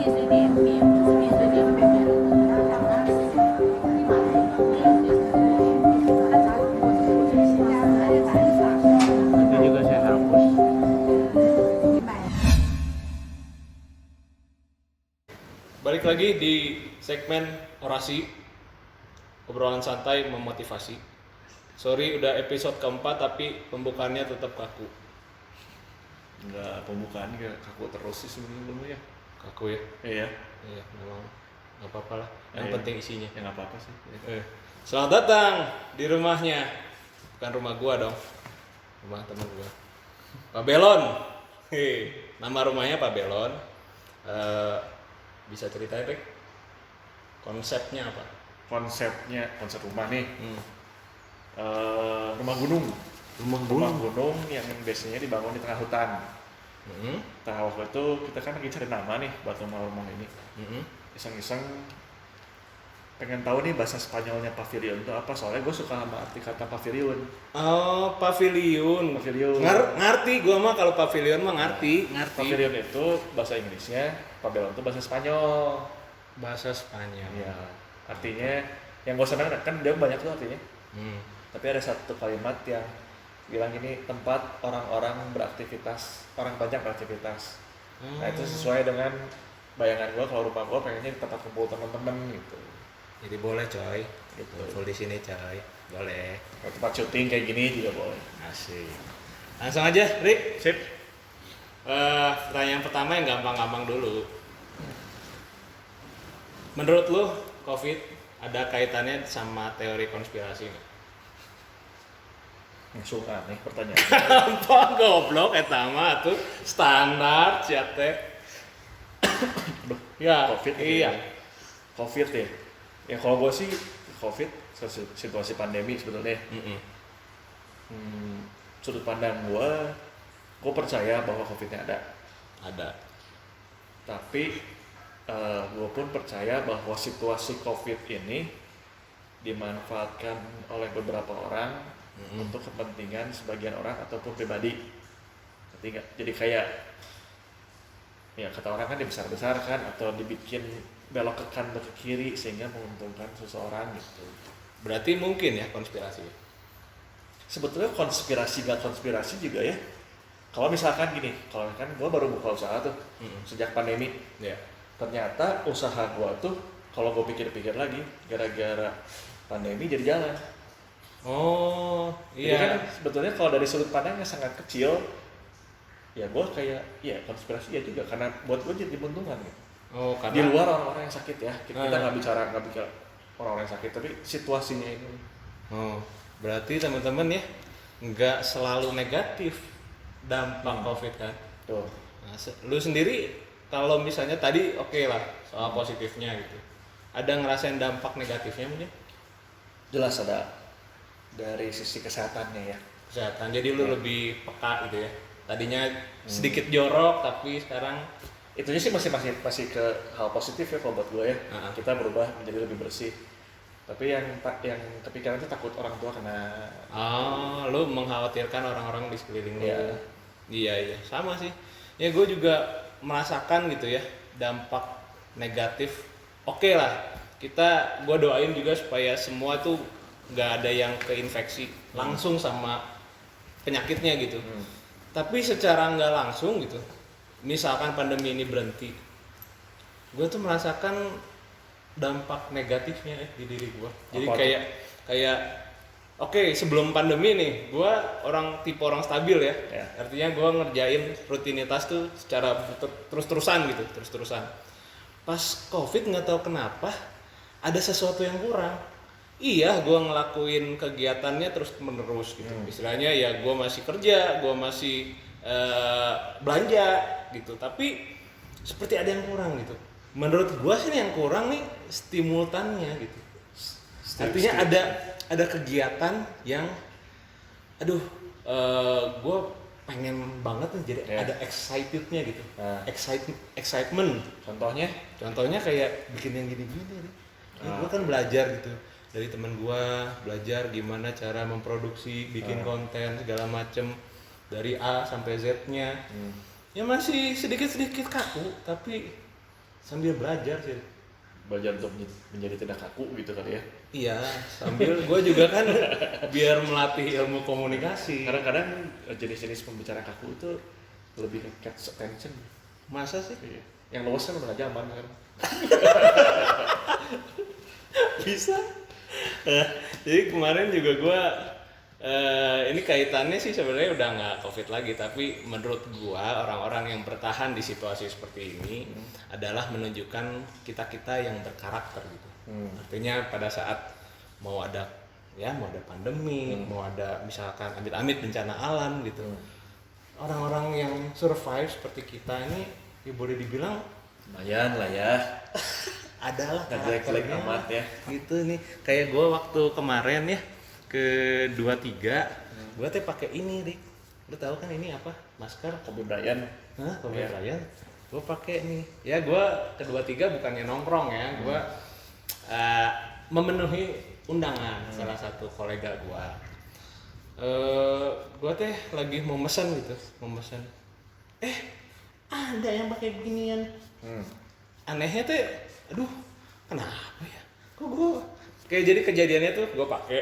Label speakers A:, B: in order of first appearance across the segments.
A: Nanti juga saya hapus.
B: Balik lagi di segmen orasi, obrolan santai memotivasi. Sorry udah episode keempat tapi pembukaannya tetap kaku.
C: Enggak, pembukaan kayak kaku terus sih sebenarnya ya.
B: Kaku ya?
C: Iya.
B: Iya, memang nggak apa-apa lah. Yang
C: Iya.
B: penting isinya.
C: Ya nggak apa-apa sih.
B: Selamat datang di rumahnya. Bukan rumah gua dong. Rumah teman gua. Pak Belon. Nama rumahnya Pak Belon. Bisa ceritain, Pek? Konsepnya apa?
C: Konsep rumah nih.
B: Hmm.
C: Rumah gunung.
B: Rumah
C: Rumah gunung yang biasanya dibangun di tengah hutan.
B: Hmm.
C: Nah waktu itu kita kan lagi cari nama nih buat rumah-rumah ini.
B: Hmm.
C: Iseng-iseng pengen tahu nih bahasa Spanyolnya pavilion itu apa, soalnya gue suka sama arti kata pavilion.
B: Oh, pavilion.
C: Pavilion.
B: Ngerti gua mah kalau pavilion mah ngerti.
C: Pavilion itu bahasa Inggrisnya, pavilion itu bahasa Spanyol.
B: Bahasa Spanyol.
C: Ya, artinya yang gue senang kan dia banyak tuh artinya.
B: Hmm.
C: Tapi ada satu kalimat yang bilang ini tempat orang-orang beraktivitas, orang banyak beraktivitas. Nah itu sesuai dengan bayangan gue kalau rumah gue pengennya di tempat kumpul teman-teman gitu.
B: Jadi boleh coy.
C: Gitu.
B: Full di sini coy. Boleh.
C: Kalau tempat syuting kayak gini juga boleh.
B: Asik. Langsung aja, Rick.
C: Sip.
B: Pertanyaan pertama yang gampang-gampang dulu. Menurut lu, COVID ada kaitannya sama teori konspirasi nggak?
C: Langsung aneh pertanyaan.
B: Gampang goblok, eta mah tuh standar cia teh. Ya,
C: COVID
B: iya.
C: ya. COVID ya. Ya kalau gue sih COVID situasi pandemi sebetulnya. Sudut pandang gue percaya bahwa COVID-nya ada.
B: Ada.
C: Tapi gue pun percaya bahwa situasi COVID ini dimanfaatkan oleh beberapa orang untuk kepentingan sebagian orang ataupun pribadi. Ngerti nggak? Jadi kayak ya kata orang kan dibesar-besarkan atau dibikin belok ke kanan atau ke kiri sehingga menguntungkan seseorang gitu.
B: Berarti mungkin ya konspirasi.
C: Sebetulnya konspirasi nggak konspirasi juga ya. Kalau misalkan gini, kalau kan gue baru buka usaha tuh sejak pandemi.
B: Ya.
C: Ternyata usaha gue tuh kalau gue pikir-pikir lagi gara-gara pandemi jadi jalan.
B: Oh,
C: Jadi kan
B: iya.
C: sebetulnya kalau dari sudut pandang yang sangat kecil, ya gue kayak ya konspirasi ya juga karena buat gue jadi menguntungkan gitu.
B: Oh,
C: Di
B: karena
C: luar orang-orang yang sakit ya, kita nggak bicara orang-orang yang sakit, tapi situasinya ini.
B: Oh, berarti teman-teman ya nggak selalu negatif dampak COVID kan?
C: Tuh.
B: Nah, lu sendiri kalau misalnya tadi oke lah soal positifnya gitu, ada ngerasain dampak negatifnya mungkin?
C: Jelas ada dari sisi kesehatannya ya.
B: Kesehatan, jadi lu lebih peka gitu ya. Tadinya sedikit jorok tapi sekarang
C: Itunya sih masih ke hal positif ya kalau buat gue ya. Kita berubah menjadi lebih bersih. Tapi yang kepikiran itu takut orang tua kena.
B: lu mengkhawatirkan orang-orang di sekeliling lu.
C: Iya.
B: Iya, sama sih. Ya gue juga merasakan gitu ya dampak negatif. Oke lah, gue doain juga supaya semua tuh nggak ada yang keinfeksi langsung sama penyakitnya gitu. Tapi secara nggak langsung gitu, misalkan pandemi ini berhenti, gue tuh merasakan dampak negatifnya di diri gue. Jadi kayak oke, sebelum pandemi nih, gue tipe orang stabil ya. Artinya gue ngerjain rutinitas tuh secara terus-terusan gitu, terus-terusan. Pas COVID nggak tahu kenapa ada sesuatu yang kurang. Iya, gue ngelakuin kegiatannya terus menerus gitu. Istilahnya ya gue masih kerja, gue masih belanja gitu. Tapi seperti ada yang kurang gitu. Menurut gue sih yang kurang nih stimultannya gitu. Artinya ada kegiatan yang, gue pengen banget nih jadi ada excitednya gitu. Excitement. Contohnya kayak bikin yang gini-gini nih. Gue kan belajar gitu dari teman gue, belajar gimana cara memproduksi, bikin konten segala macem dari A sampai Z-nya. Ya masih sedikit-sedikit kaku, tapi Sambil belajar sih.
C: Belajar untuk menjadi tidak kaku gitu kali ya.
B: Iya, sambil gue juga kan biar melatih ilmu komunikasi.
C: Kadang-kadang jenis-jenis pembicara kaku itu lebih ke catch attention.
B: Masa sih?
C: Iya. Yang luas kan udah zaman kan.
B: Bisa. Jadi kemarin juga gue ini kaitannya sih sebenarnya udah nggak COVID lagi, tapi menurut gue orang-orang yang bertahan di situasi seperti ini adalah menunjukkan kita-kita yang berkarakter gitu. Artinya pada saat mau ada pandemi, mau ada misalkan amit-amit bencana alam gitu, orang-orang yang survive seperti kita ini ya boleh dibilang
C: Lumayan lah ya.
B: adalah
C: Jelek-jelek
B: karakternya
C: amat ya.
B: gitu nih. Kayak gue waktu kemarin ya ke 23 gue teh pakai ini, Rik. Lu tahu kan ini apa? Masker
C: Kobe Bryant.
B: Hah, Kobe
C: Iya.
B: Bryant. Gue pakai nih. Ya gue ke 23 bukannya nongkrong ya, gue memenuhi undangan salah satu kolega gue. Gue teh lagi mau mesen gitu, ada yang pakai beginian. Anehnya teh, aduh, kenapa ya? Kok gue kayak jadi kejadiannya tuh gue pakai,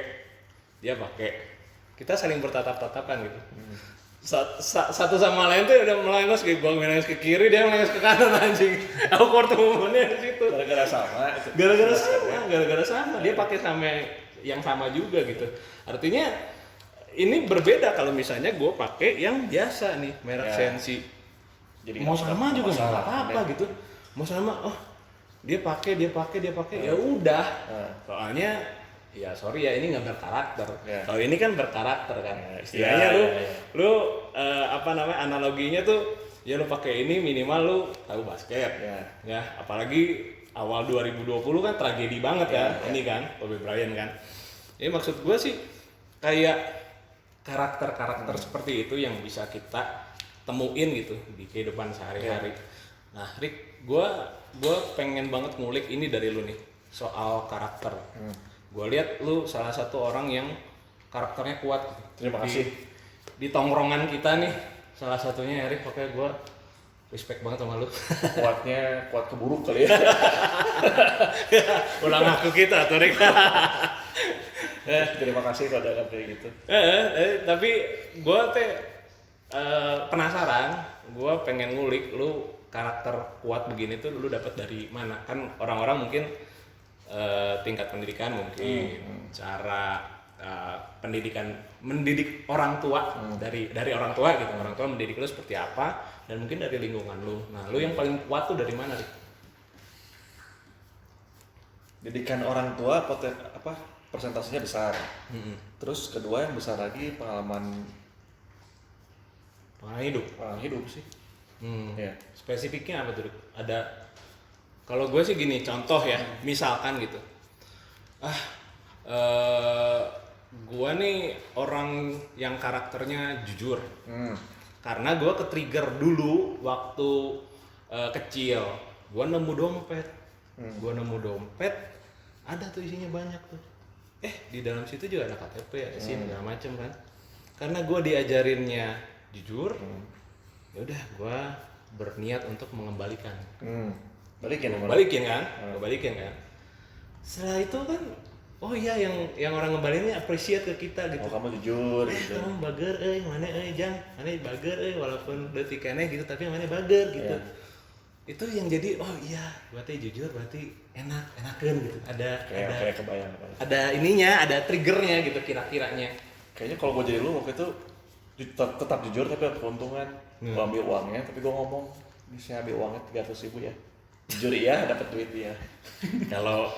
B: dia pakai, kita saling bertatap-tatapan gitu. Satu sama lain tuh udah melengos, kayak gue melengos ke kiri, dia melengos ke kanan anjing. Awkward momennya di situ.
C: Gara-gara sama.
B: Gara-gara sama, dia pakai sama yang sama juga gitu. Artinya ini berbeda kalau misalnya gue pakai yang biasa nih, merek
C: Ya.
B: Sensi.
C: Jadi
B: Mau sama juga nggak
C: masalah,
B: apa-apa
C: ya.
B: gitu. Mau sama, dia pakai, ya udah. Soalnya ya sorry ya, ini nggak berkarakter.
C: Ya.
B: Kalau ini kan berkarakter kan.
C: Ya,
B: Istilahnya
C: ya,
B: lu
C: ya, ya.
B: lu analoginya tuh ya lu pakai ini minimal lu tahu basket. Ya, apalagi awal 2020 kan tragedi banget kan. Ini kan Kobe Bryant kan. Jadi maksud gue sih kayak karakter-karakter seperti itu yang bisa kita temuin gitu di kehidupan sehari-hari. Nah, Rick, gue pengen banget ngulik ini dari lu nih soal karakter. Gue lihat lu salah satu orang yang karakternya kuat.
C: Terima kasih.
B: Di tongkrongan kita nih, salah satunya Rick, pokoknya gue respect banget sama lu.
C: Kuat keburuk kali ya.
B: Ulang aku kita tuh Rick.
C: Terima kasih kalau ada kayak gitu.
B: Tapi gue penasaran, gue pengen ngulik lu karakter kuat begini tuh lu dapat dari mana? Kan orang-orang mungkin tingkat pendidikan mungkin cara pendidikan mendidik orang tua dari orang tua gitu, orang tua mendidik lu seperti apa, dan mungkin dari lingkungan lu. Nah, lu yang paling kuat tuh dari mana, Rik?
C: Didikan orang tua persentasenya besar. Terus kedua yang besar lagi pengalaman
B: hidup.
C: hidup sih. Ya.
B: Spesifiknya apa tuh, Rik? Ada, kalau gue sih gini, contoh ya, misalkan gitu. Gue nih orang yang karakternya jujur. Karena gue ke-trigger dulu waktu kecil. Gue nemu dompet. Ada tuh isinya banyak tuh. Di dalam situ juga ada KTP, ada SIM, segala macem kan. Karena gue diajarinnya jujur, ya udah gue berniat untuk mengembalikan.
C: Balikin
B: kan? Balikin kan. Setelah itu kan, oh iya yang orang ngembalinnya appreciate ke kita gitu.
C: Oh, kamu jujur gitu.
B: Kamu bager mana jang, mana bager walaupun leutik keneh gitu tapi mana bager gitu.
C: Yeah.
B: Itu yang jadi oh iya, berarti jujur berarti enakeun gitu.
C: Kayak kebayang.
B: Ada ininya, ada triggernya gitu kira-kiranya.
C: Kayaknya kalau gue jadi lu waktu itu tetap jujur tapi ada keuntungan. Gue ambil uangnya tapi gue ngomong, ini saya ambil uangnya 300.000 ya. Jujur iya, dapat duit ya.
B: Kalau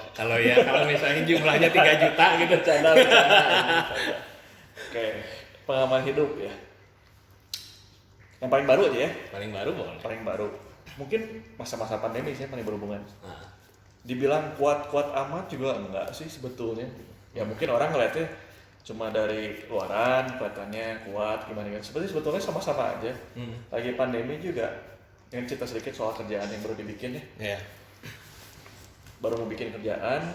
B: misalnya jumlahnya 3 juta gitu.
C: Bercanda. Oke, pengalaman hidup ya. Yang paling baru aja ya.
B: Paling baru boleh.
C: Paling baru. Mungkin masa-masa pandemi saya paling berhubungan.
B: Nah.
C: Dibilang kuat amat juga enggak sih sebetulnya. Ya mungkin orang ngeliatnya cuma dari luaran kelihatannya kuat gimana kan. Sebetulnya sama-sama aja. Lagi pandemi juga. Ingin cerita sedikit soal kerjaan yang baru dibikin ya.
B: Yeah.
C: Baru mau bikin kerjaan,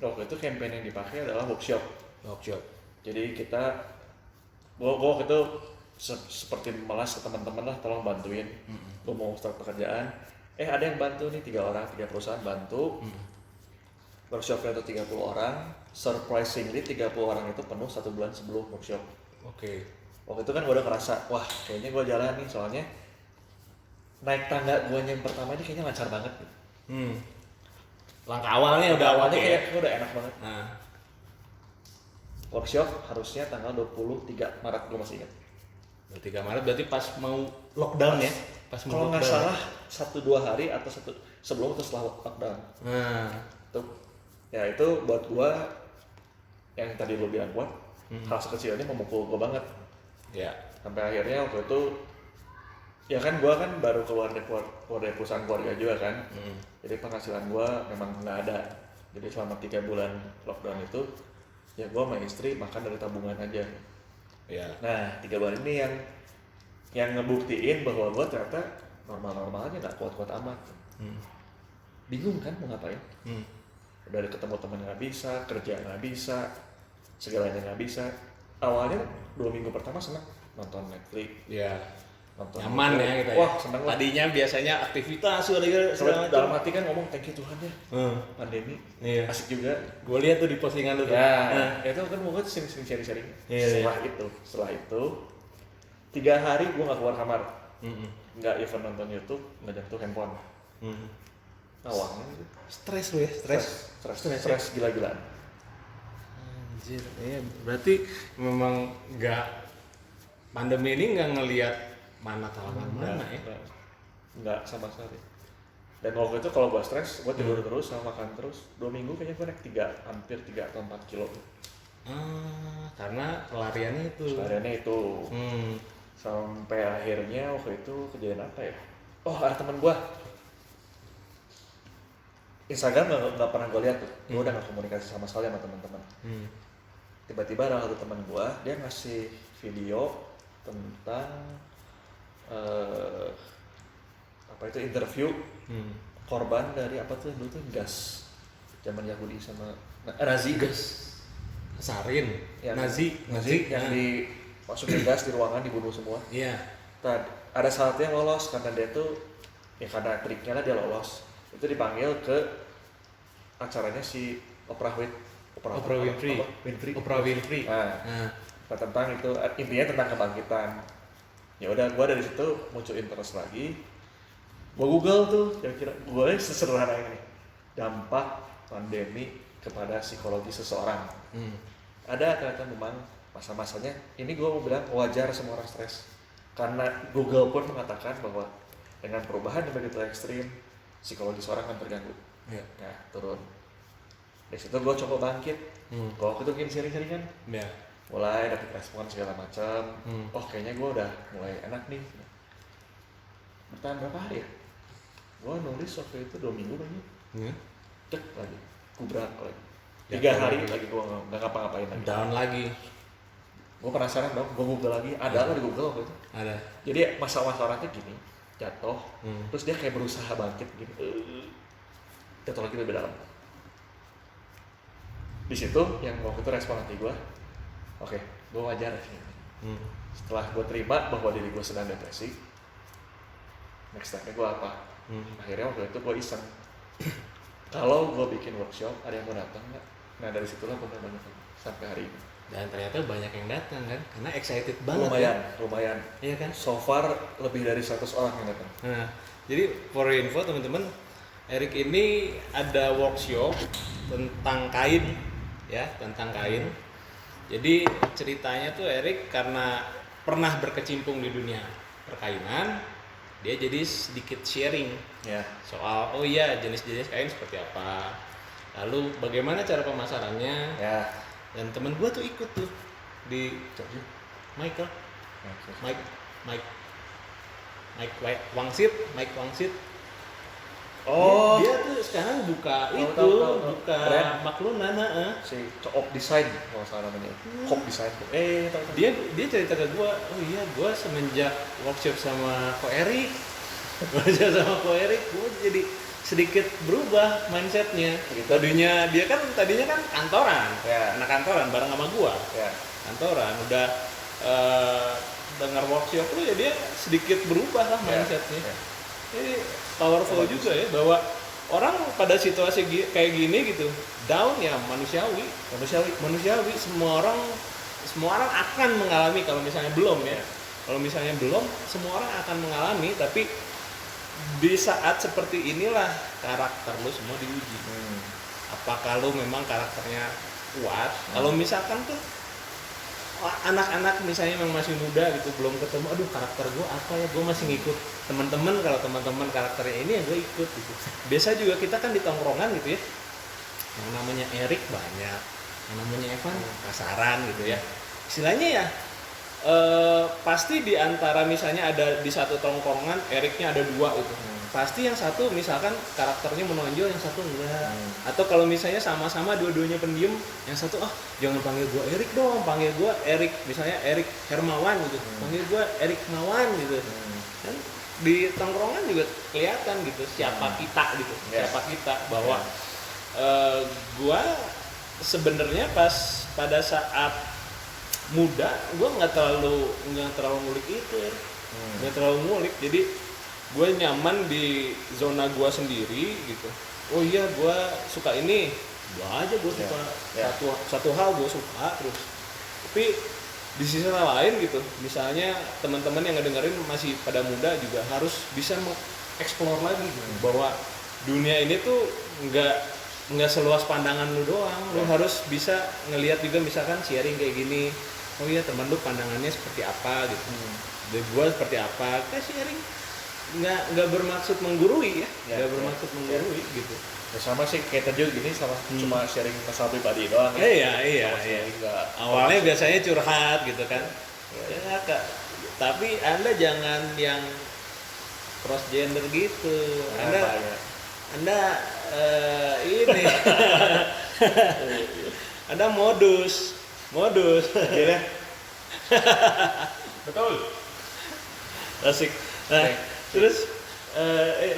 C: waktu itu campaign yang dipakai adalah workshop. Jadi kita, gua waktu itu seperti melas ke teman-teman lah, tolong bantuin. Gua mau start pekerjaan. ada yang bantu nih 3 orang, 3 perusahaan bantu. Workshopnya itu 30 orang, surprisingly 30 orang itu penuh 1 bulan sebelum workshop.
B: Oke.
C: Waktu itu kan gue udah ngerasa, wah kayaknya gue jalan nih, soalnya naik tangga gue yang pertama ini kayaknya lancar banget gitu.
B: Langkah awalnya udah
C: awalnya
B: oke.
C: kayak gue udah enak banget.
B: Nah,
C: Workshop harusnya tanggal 23 Maret, gue masih ingat.
B: 23 Maret berarti pas mau lockdown ya? Pas mau
C: Kalau nggak
B: lockdown.
C: salah 1-2 hari atau sebelum atau setelah lockdown.
B: Nah,
C: Tuh. Ya itu buat gue yang tadi lo bilang gue, hal sekecil ini memukul gue banget.
B: ya.
C: Sampai akhirnya waktu itu ya kan gue kan baru keluar dari perusahaan keluarga juga kan. Jadi penghasilan gue memang nggak ada. Jadi selama 3 bulan lockdown itu ya gue sama istri makan dari tabungan aja.
B: Ya.
C: Nah 3 bulan ini yang ngebuktiin bahwa gue ternyata normal-normal aja, nggak kuat-kuat amat. Bingung kan mau ngapain? Udah ketemu temen nggak bisa, kerja nggak bisa, segalanya nggak bisa. Awalnya 2 minggu pertama seneng nonton Netflix,
B: Ya.
C: nonton
B: Nyaman
C: YouTube.
B: ya kita
C: Wah
B: ya.
C: seneng lah.
B: Tadinya biasanya aktivitas segala
C: Sampai dalam
B: macam.
C: hati kan ngomong thank you Tuhan ya, pandemi
B: Iya.
C: asik juga.
B: Gue lihat tuh di postingan lu tuh.
C: Ya,
B: Nah,
C: itu kan gue sering sharing.
B: Iya,
C: Setelah itu 3 hari gue nggak keluar kamar,
B: mm-mm.
C: nggak even nonton YouTube, nggak nyentuh handphone. Awalnya gitu.
B: Stres lu ya,
C: Stres gila-gilaan.
B: Anjir, iya berarti memang nggak pandemi ini nggak ngelihat mana tanaman mana ya?
C: Enggak sama sekali. Dan waktu itu kalau gue stres, gue tidur terus sama makan terus. 2 minggu kayaknya gue naik hampir 3 atau 4 kilo.
B: Karena pelariannya itu.
C: Pelariannya itu.
B: Hmm.
C: Sampai akhirnya waktu itu kejadian apa ya? Oh ada temen gue. Instagram nggak pernah gue lihat tuh. Gue udah nggak komunikasi sama sekali sama teman-teman. Tiba-tiba ada satu teman gue, dia ngasih video tentang apa itu interview korban dari apa tuh dulu tuh gas zaman Yahudi sama Nazi.
B: Sarin,
C: Ya,
B: Nazi
C: yang dimasukin gas di ruangan dibunuh semua.
B: Iya.
C: Ada saatnya lolos karena dia tuh ya karena triknya lah dia lolos. Itu dipanggil ke acaranya si Oprah Winfrey. Nah, tentang itu intinya tentang kebangkitan. Ya udah, gua dari situ muncul interest lagi. Gua Google tuh, kira-kira gua sesederhana ini dampak pandemi kepada psikologi seseorang. Ada ternyata memang masa-masanya. Ini gua mau bilang wajar semua orang stres. Karena Google pun mengatakan bahwa dengan perubahan yang begitu ekstrim, psikologi seorang akan terganggu.
B: Iya.
C: Nah, turun. Dari situ gue coba bangkit. Gue waktu itu bikin sharing-sharingan.
B: Iya.
C: Mulai dapet respon segala macam. Oh, kayaknya gue udah mulai enak nih. Bertahan berapa hari ya? Gue nulis waktu itu 2 minggu lagi. Cek lagi. Kubrak lagi. 3 hari lagi gue nggak ngapa-ngapain lagi.
B: Down lagi.
C: Gue penasaran dong. Gue Google lagi. Ada lah di Google waktu itu.
B: Ada.
C: Jadi masa-masa orangnya gini. Jatuh. Terus dia kayak berusaha bangkit gini. Jatuh lagi lebih dalam. Di situ yang waktu itu respon hati gue, oke, gue wajar sih. Setelah gue terima bahwa diri gue sedang depresi, next step-nya gue apa? Akhirnya waktu itu gue iseng. Kalau gue bikin workshop, ada yang mau datang nggak? Nah dari situlah gue banyak sampai hari ini.
B: Dan ternyata banyak yang datang kan, karena excited banget.
C: Lumayan.
B: Iya kan?
C: So far lebih dari 100 orang yang datang.
B: Nah, jadi for info teman-teman, Erik ini ada workshop tentang kain, ya, tentang kain. Jadi ceritanya tuh Erik karena pernah berkecimpung di dunia perkainan, dia jadi sedikit sharing
C: Ya.
B: soal jenis-jenis kain seperti apa, lalu bagaimana cara pemasarannya.
C: Ya.
B: Dan temen gue tuh ikut tuh di Mike Wangsit.
C: Oh.
B: Dia tuh sekarang buka
C: tahu.
B: buka
C: Brand.
B: maklunan.
C: Si Op Design kalau salah namanya. Cop Design. Tahu.
B: Dia cerita ke gue, oh iya gue semenjak workshop sama Ko Erik, gue jadi sedikit berubah mindsetnya.
C: Gitu.
B: Tadinya kan kantoran,
C: Ya.
B: anak kantoran bareng sama gue.
C: Ya.
B: Kantoran udah dengar workshop lu ya dia sedikit berubah lah mindsetnya.
C: Ya.
B: Ini powerful juga ya, bahwa orang pada situasi kayak gini gitu, down ya manusiawi. Semua orang akan mengalami, kalau misalnya belum ya. Kalau misalnya belum, semua orang akan mengalami, tapi di saat seperti inilah karakter lu semua diuji. Apakah lu memang karakternya kuat? Kalau misalkan tuh anak-anak misalnya yang masih muda gitu, belum ketemu, aduh karakter gue apa ya, gue masih ngikut teman-teman. Kalau teman-teman karakternya ini ya gue ikut gitu. Biasa juga kita kan di tongkrongan gitu ya, yang namanya Erik banyak, yang namanya Evan kasaran gitu ya. Istilahnya ya pasti di antara misalnya ada di satu tongkrongan Eriknya ada 2 gitu. Pasti yang satu misalkan karakternya menonjol, yang satu enggak. Atau kalau misalnya sama-sama dua-duanya pendiam, yang satu jangan panggil gua Erik dong, panggil gua Erik, misalnya Erik Hermawan gitu. Panggil gua Erik Mawan gitu. Dan di tongkrongan juga kelihatan gitu siapa kita gitu. Siapa kita, bahwa gua sebenarnya pas pada saat muda gua nggak terlalu ngulik itu ya. Nggak terlalu ngulik, jadi gue nyaman di zona gue sendiri gitu. Oh iya, gue suka ini, gue aja gue suka satu hal gue suka terus. Tapi di sisi lain gitu, misalnya teman-teman yang ngedengerin masih pada muda juga harus bisa mengeksplor lagi gitu, bahwa dunia ini tuh nggak seluas pandangan lu doang. Lu harus bisa ngelihat juga, misalkan sharing kayak gini. Oh iya, teman lu pandangannya seperti apa gitu. Dan gue seperti apa, kayak sharing. Nggak bermaksud menggurui ya, nggak bermaksud menggurui gitu.
C: Ya sama sih kayak tadi gini, sama cuma sharing masalah pribadi doang.
B: Iya. Awalnya biasanya curhat gitu kan. Ya Kak, tapi Anda jangan yang cross gender gitu. Anda ini Anda modus. Akhirnya.
C: Betul.
B: Asik. Nah, terus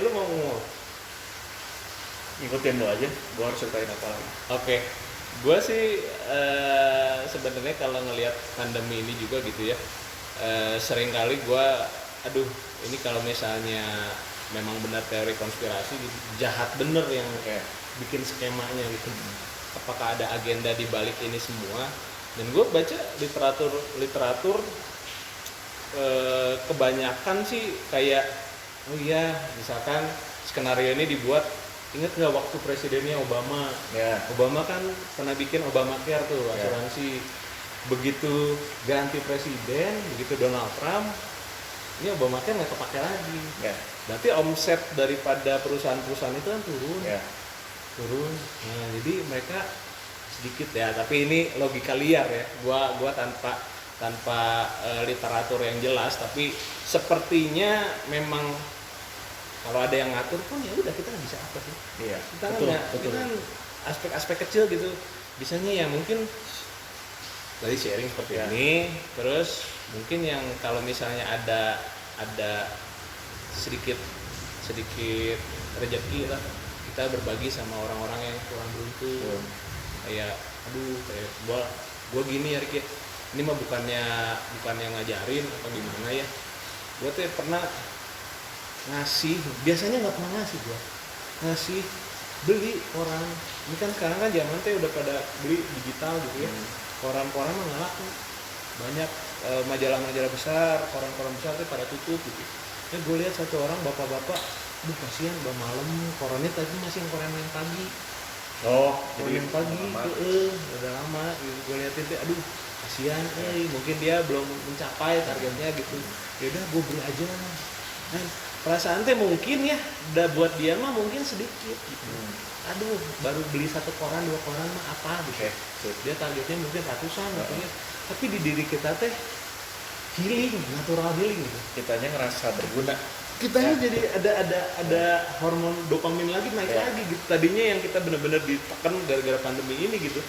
B: lu mau ngomong?
C: Ikutin lu aja, gua harus ceritain apa lagi.
B: Oke. Gua sih sebenarnya kalau ngelihat pandemi ini juga gitu ya, sering kali gua ini kalau misalnya memang benar teori konspirasi gitu, jahat bener yang bikin skemanya gitu. Apakah ada agenda di balik ini semua? Dan gue baca literatur kebanyakan sih kayak, oh iya, misalkan skenario ini dibuat, inget nggak waktu presidennya Obama? Obama kan pernah bikin Obamacare tuh, asuransi. Begitu ganti presiden, begitu Donald Trump, ini Obamacare nggak kepake lagi. Berarti omset daripada perusahaan-perusahaan itu kan turun. Nah, jadi mereka sedikit ya, tapi ini logika liar ya. Gua tanpa literatur yang jelas, tapi sepertinya memang kalau ada yang ngatur pun ya udah, kita nggak bisa apa sih. Kita kan aspek-aspek kecil gitu, bisanya ya mungkin dari sharing seperti ini. Terus mungkin yang kalau misalnya ada sedikit rezeki lah, kita berbagi sama orang-orang yang kurang beruntung. Kayak gua gini ya Ricky, ini mah bukannya ngajarin atau gimana ya, gue tuh pernah ngasih, biasanya nggak pernah ngasih beli koran. Ini kan sekarang kan zaman teh udah pada beli digital gitu ya. Koran-koran mah nggak laku, banyak majalah-majalah besar, koran-koran besar tuh pada tutup gitu. Nah, gue lihat satu orang bapak-bapak, kasihan udah malam, korannya tadi masih yang koran yang pagi. Koran yang pagi udah lama gitu. Gue liatin tuh, kasihan, mungkin dia belum mencapai targetnya gitu. Ya udah, gue beli aja. Nah, perasaan teh mungkin ya, udah buat dia mah mungkin sedikit gitu. Baru beli 1 koran 2 koran mah apa gitu. Dia targetnya mungkin ratusan katanya. Tapi di diri kita teh healing, natural healing gitu.
C: Kitanya ngerasa berguna.
B: Kitanya jadi ada hormon dopamin lagi naik lagi gitu. Tadinya yang kita benar-benar ditekan gara-gara pandemi ini gitu,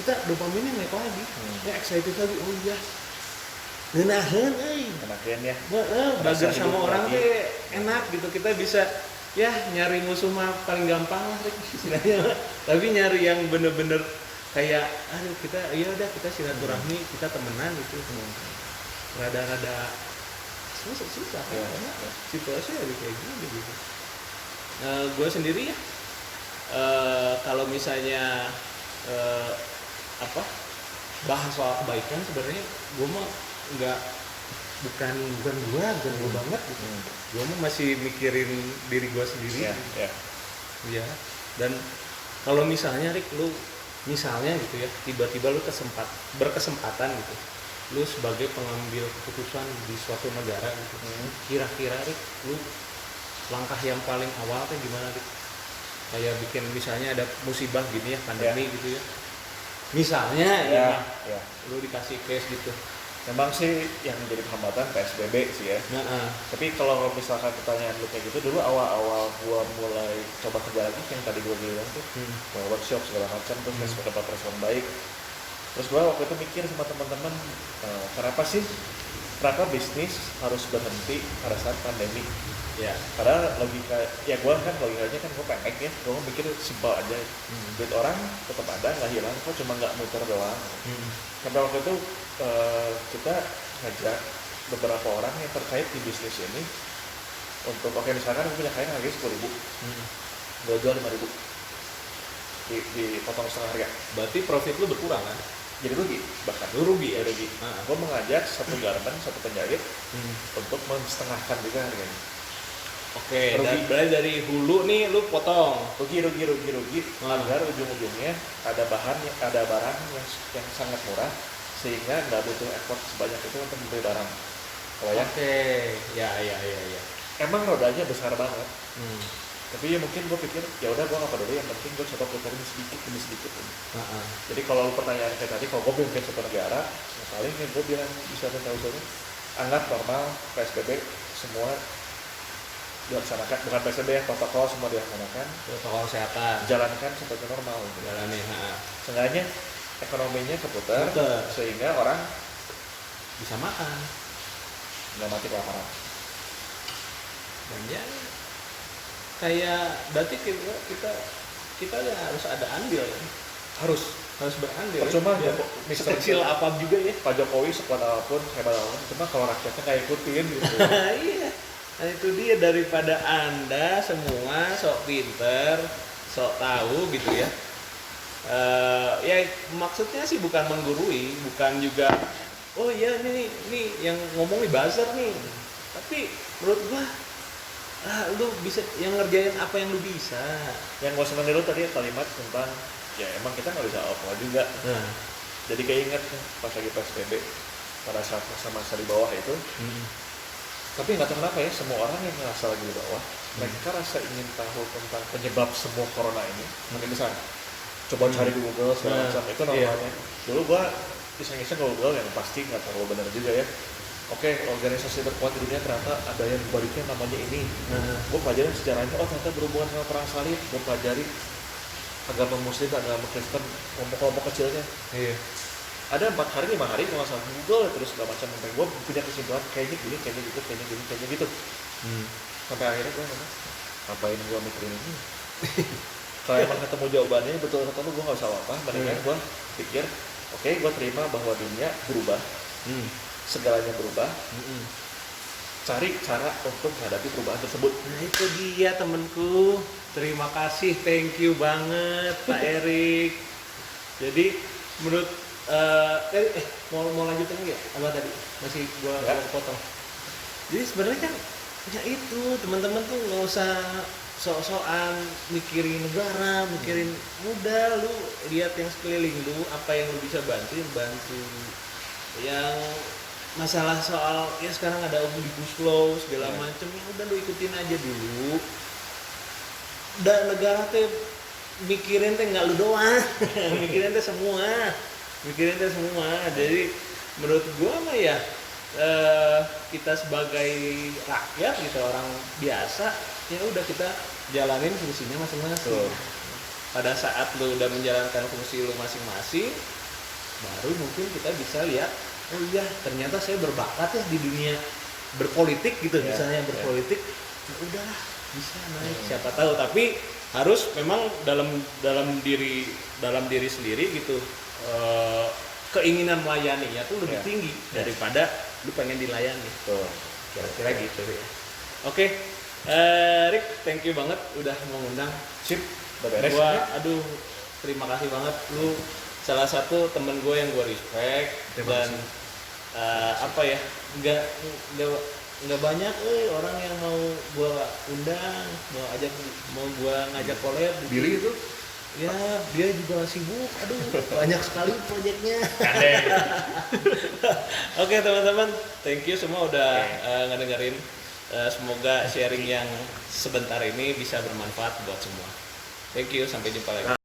B: kita dopaminnya naik lagi, excited lagi. Oh iya, ngenahan,
C: enakan ya.
B: Belajar sama orang teh enak gitu. Kita bisa ya nyari musuh mah paling gampang lah istilahnya. Tapi nyari yang bener-bener kayak, kita ya udah, kita silaturahmi, kita temenan gitu. Rada susah kan?
C: Ya.
B: Karena situasi lagi kayak gini gitu. Gue sendiri ya kalau misalnya apa bahas soal kebaikan sebenarnya gue mah nggak bukan gue banget gitu. Gue mah masih mikirin diri gue sendiri. Ya. Dan kalau misalnya Rick, lu misalnya gitu ya, tiba-tiba lu berkesempatan gitu, lu sebagai pengambil keputusan di suatu negara gitu, kira-kira Rick, lu langkah yang paling awal tuh gimana Rick? Kayak bikin misalnya ada musibah gini ya, pandemi gitu ya, misalnya lu dikasih case gitu.
C: Memang sih yang jadi hambatan PSBB sih ya. Tapi kalau misalkan pertanyaan lu kayak gitu, dulu awal-awal gua mulai coba kerja lagi yang tadi gua bilang tuh, mulai workshop segala macam, terus dapat respon baik. Terus gua waktu itu mikir sama teman-teman, kenapa bisnis harus berhenti pada saat pandemi?
B: Ya.
C: Padahal logikanya kan gua pendek ya, gua mikir simpel aja. Duit orang tetap ada, nggak hilang, kok cuma nggak muter doang. Sampai waktu itu kita ngajak beberapa orang yang terkait di bisnis ini untuk misalkan aku punya kain harganya 10.000, gue jual 5.000, dipotong setengah harga.
B: Berarti profit lu berkurang kan?
C: Jadi rugi, bahkan
B: rugi.
C: Gue mengajak satu garment, satu penjahit untuk mensetengahkan juga harganya.
B: Oke, berarti dari hulu nih lu potong
C: rugi agar ujung-ujungnya ada barang yang sangat murah sehingga nggak butuh effort sebanyak itu untuk membeli barang. Ya. Emang rodanya besar banget. Tapi ya mungkin gue pikir ya udah gue nggak peduli, yang penting gue coba putar demi sedikit. Jadi kalau pertanyaan kayak tadi, kalau gue bikin satu negara, paling gue bilang bisa tahu-tahu anggap normal PSBB semua dilaksanakan, bukan PSBB ya, protokol semua dilaksanakan,
B: protokol kesehatan
C: jalankan seperti normal. Seenggaknya ekonominya keputar sehingga orang
B: bisa makan,
C: nggak mati kelaparan.
B: Dan ya kayak berarti kita ya harus ada andil ya, harus berandil.
C: Percuma
B: ya, sekecil apa juga ya.
C: Pak Jokowi sekuat apapun, hebat apapun, cuma kalau rakyatnya nggak ikutin gitu.
B: Iya, nah itu dia, daripada Anda semua sok pinter, sok tahu gitu ya. Ya maksudnya sih bukan menggurui, bukan juga oh iya nih yang ngomong nih buzzer nih, tapi menurut gua lu bisa yang ngerjain apa yang lu bisa.
C: Yang gua seneng dulu tadi kalimat tentang ya emang kita nggak bisa apa juga. Jadi keinget pas lagi PSBB pada saat masa-masa di bawah itu. Tapi nggak tahu kenapa ya, semua orang yang ngerasa lagi di bawah, mereka rasa ingin tahu tentang penyebab semua corona ini makin besar. Coba cari di Google segala macam, itu normalnya. Dulu gua iseng-iseng ke Google, yang pasti nggak terlalu benar juga ya. Organisasi terkuat di dunia ternyata ada yang baliknya namanya ini. Gue pelajarin sejarahnya, ternyata berhubungan sama perang salib. Gue pelajari agama Muslim, agama Kristen, kelompok-kelompok kecilnya. Ada 4 hari, 5 hari kalau nggak salah Google terus segala macam, sampai gue punya kesimpulan kayaknya gini, kayaknya gitu. Sampai akhirnya gue ngomong, ngapain gue mikirin ini? Kalau emang ketemu jawabannya betul kata lu, gue nggak usah apa, mendingan gue pikir, gue terima bahwa dunia berubah, segalanya berubah, cari cara untuk menghadapi perubahan tersebut.
B: Nah itu dia temenku, terima kasih, thank you banget Pak Erik. Jadi menurut mau lanjutin lagi ya? Apa tadi? Masih gua potong. Jadi sebenarnya kan ya itu, teman-teman tuh nggak usah sok-sokan mikirin negara, mikirin muda, lu lihat yang sekeliling lu, apa yang lu bisa bantu. Yang masalah soal ya sekarang ada omnibus law segala macam, ya udah lu ikutin aja dulu. Dan negara teh mikirin teh nggak lu doang, mikirin teh semua. Jadi menurut gua mah ya kita sebagai rakyat gitu, orang biasa, ya udah kita jalanin fungsinya masing-masing. Pada saat lu udah menjalankan fungsi lu masing-masing, baru mungkin kita bisa lihat, oh iya ternyata saya berbakat ya di dunia berpolitik gitu, misalnya berpolitik, ya udahlah bisa naik, siapa tahu. Tapi harus memang dalam diri sendiri gitu, keinginan melayaninya tuh lebih tinggi daripada lu pengen dilayani. kira-kira gitu ya. Oke, Rick, thank you banget udah mengundang.
C: Sip, udah beres.
B: Gua,
C: ya?
B: aduh, terima kasih banget. Lu salah satu temen gue yang gue respect.
C: Terima
B: Dan apa ya, nggak nggak banyak orang yang mau gue undang, mau gue ngajak collab.
C: Billy itu
B: Ya, dia juga sibuk. Aduh, banyak sekali proyeknya. Oke, teman-teman, thank you semua udah ngedengerin. Semoga sharing yang sebentar ini bisa bermanfaat buat semua. Thank you, sampai jumpa lagi.